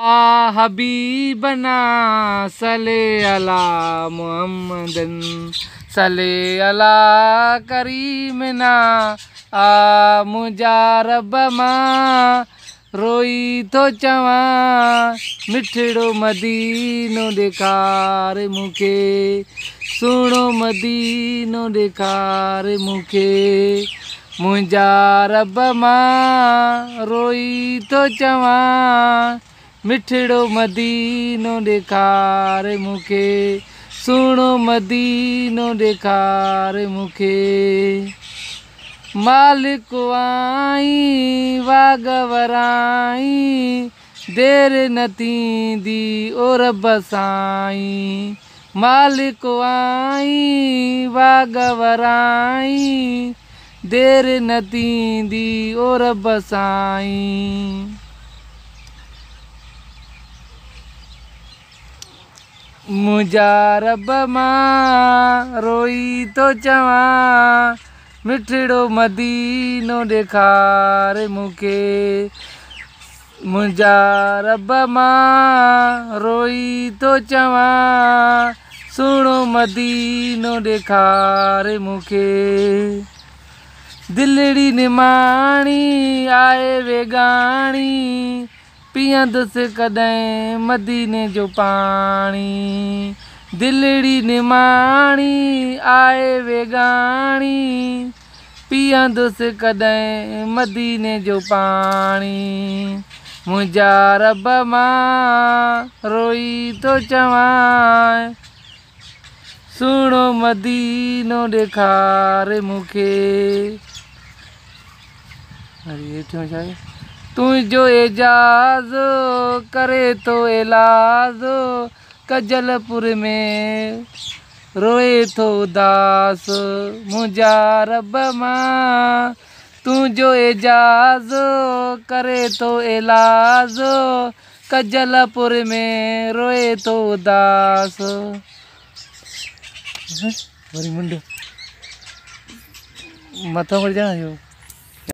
हबीबना सले अला मुहम्मदन सले अला करीमना आ मुंहिंजा रब मां रोई थो चवां मिठड़ो मदीनो ॾेखार मूंखे सुहिणो मदीनो ॾेखार मूंखे मुंहिंजा रब मां रोई थो चवां मिठड़ो मदीनो ॾेखार मूंखे सुहिणो मदीनो ॾेखार मूंखे मालिक आई वागवराई देरि न थींदी ओ रब साईं मालिक आई वागवराई देरि न थींदी ओ रब साईं मुंहिंजा रब मां रोई थो चवां मिठड़ो मदीनो ॾेखार मूंखे मुंहिंजा रब मां रोई थो चवां सुहिणो मदीनो ॾेखार मूंखे दिलड़ी निमाणी आहे वेगाणी पीअंदुसि कॾहिं मदीने जो पाणी दिलड़ी निमाणी आहे वेगाणी पीअंदुसि कॾहिं मदीने जो पाणी मुंहिंजा रब मां रोई थो चवां सुहिणो मदीनो ॾेखार मूंखे तुंहिंजो एजाज़ करे थो इलाज कजलपुर में रोए थो उदास मुंहिंजा रब मां तुंहिंजो एजाज़ करे थो इलाज कजलपुर में रोए थो उदास वरी मुंड मथो मर जाना